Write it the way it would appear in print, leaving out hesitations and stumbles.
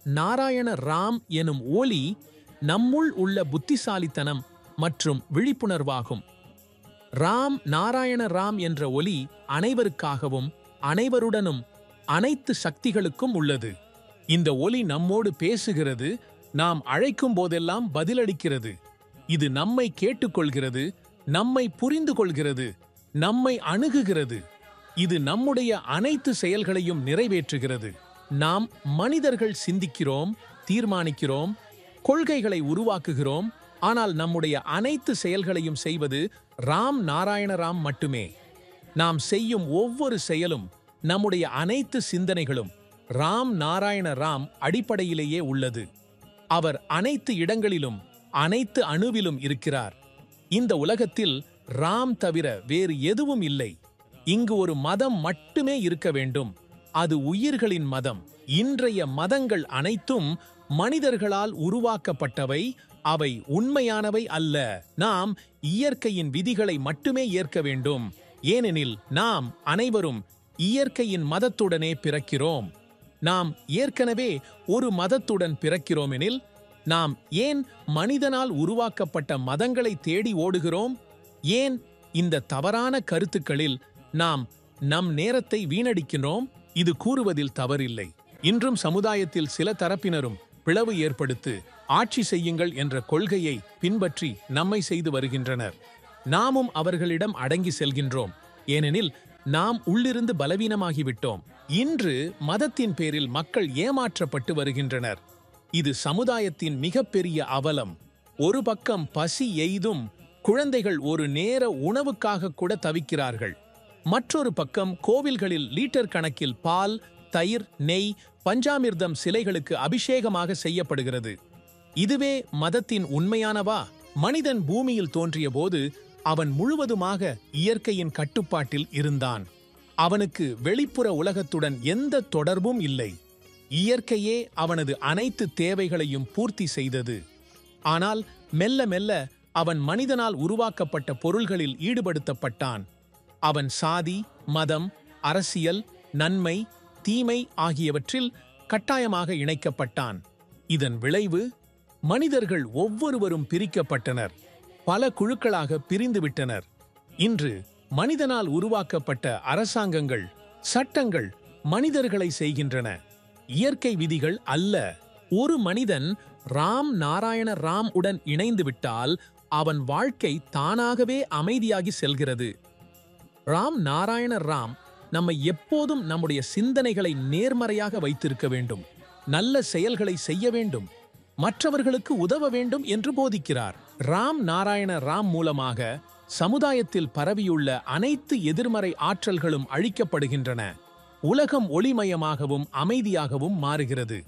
நாராயண ராம் எனும் ஒலி நம்முள் உள்ள புத்திசாலித்தனம் மற்றும் விழிப்புணர்வாகும். ராம் நாராயண ராம் என்ற ஒலி அனைவருக்காகவும் அனைவருடனும் அனைத்து சக்திகளுக்கும் உள்ளது. இந்த ஒலி நம்மோடு பேசுகிறது, நாம் அழைக்கும் போதெல்லாம் பதிலளிக்கிறது. இது நம்மை கேட்டுக்கொள்கிறது, நம்மை புரிந்து கொள்கிறது, நம்மை அணுகுகிறது. இது நம்முடைய அனைத்து செயல்களையும் நிறைவேற்றுகிறது. நாம் மனிதர்கள் சிந்திக்கிறோம், தீர்மானிக்கிறோம், கொள்கைகளை உருவாக்குகிறோம். ஆனால் நம்முடைய அனைத்து செயல்களையும் செய்வது ராம் நாராயண ராம் மட்டுமே. நாம் செய்யும் ஒவ்வொரு செயலும், நம்முடைய அனைத்து சிந்தனைகளும் ராம் நாராயண ராம் அடிப்படையிலேயே உள்ளது. அவர் அனைத்து இடங்களிலும் அனைத்து அணுவிலும் இருக்கிறார். இந்த உலகத்தில் ராம் தவிர வேறு எதுவும் இல்லை. இங்கு ஒரு மதம் மட்டுமே இருக்க வேண்டும், அது உயிர்களின் மதம். இன்றைய மதங்கள் அனைத்தும் மனிதர்களால் உருவாக்கப்பட்டவை, அவை உண்மையானவை அல்ல. நாம் இயற்கையின் விதிகளை மட்டுமே ஏற்க வேண்டும், ஏனெனில் நாம் அனைவரும் இயற்கையின் மதத்துடனே பிறக்கிறோம். நாம் ஏற்கனவே ஒரு மதத்துடன் பிறக்கிறோமெனில் நாம் ஏன் மனிதனால் உருவாக்கப்பட்ட மதங்களை தேடி ஓடுகிறோம்? ஏன் இந்த தவறான கருத்துக்களில் நாம் நம் நேரத்தை வீணடிக்கிறோம்? இது கூறுவதில் தவறில்லை. இன்றும் சமுதாயத்தில் சில தரப்பினரும் பிளவு ஏற்படுத்தி ஆட்சி செய்யுங்கள் என்ற கொள்கையை பின்பற்றி நம்மை செய்து வருகின்றனர். நாமும் அவர்களிடம் அடங்கி செல்கின்றோம், ஏனெனில் நாம் உள்ளிருந்து பலவீனமாகிவிட்டோம். இன்று மதத்தின் பேரில் மக்கள் ஏமாற்றப்பட்டு வருகின்றனர். இது சமுதாயத்தின் மிகப்பெரிய அவலம். ஒரு பக்கம் பசி எய்தும் குழந்தைகள் ஒரு நேர உணவுக்காக கூட தவிக்கிறார்கள். மற்றொரு பக்கம் கோவில்களில் லீட்டர் கணக்கில் பால், தயிர், நெய், பஞ்சாமிர்தம் சிலைகளுக்கு அபிஷேகமாக செய்யப்படுகிறது. இதுவே மதத்தின் உண்மையானவா? மனிதன் பூமியில் தோன்றிய போது அவன் முழுவதுமாக இயற்கையின் கட்டுப்பாட்டில் இருந்தான். அவனுக்கு வெளிப்புற உலகத்துடன் எந்த தொடர்பும் இல்லை. இயற்கையே அவனது அனைத்து தேவைகளையும் பூர்த்தி செய்தது. ஆனால் மெல்ல மெல்ல அவன் மனிதனால் உருவாக்கப்பட்ட பொருள்களில் ஈடுபடுத்தப்பட்டான். அவன் சாதி, மதம், அரசியல், நன்மை, தீமை ஆகியவற்றில் கட்டாயமாக இணைக்கப்பட்டான். இதன் விளைவு மனிதர்கள் ஒவ்வொருவரும் பிரிக்கப்பட்டனர், பல குழுக்களாக பிரிந்துவிட்டனர். இன்று மனிதனால் உருவாக்கப்பட்ட அரசாங்கங்கள், சட்டங்கள் மனிதர்களை செய்கின்றன, இயற்கை விதிகள் அல்ல. ஒரு மனிதன் ராம் நாராயண ராம் உடன் இணைந்து விட்டால் அவன் வாழ்க்கை தானாகவே அமைதியாகி செல்கிறது. ராம் நாராயண ராம் நம்மை எப்போதும் நம்முடைய சிந்தனைகளை நேர்மறையாக வைத்திருக்க வேண்டும், நல்ல செயல்களை செய்ய வேண்டும், மற்றவர்களுக்கு உதவ வேண்டும் என்று போதிக்கிறார். ராம் நாராயண ராம் மூலமாக சமுதாயத்தில் பரவியுள்ள அனைத்து எதிர்மறை ஆற்றல்களும் அழிக்கப்படுகின்றன. உலகம் ஒளிமயமாகவும் அமைதியாகவும் மாறுகிறது.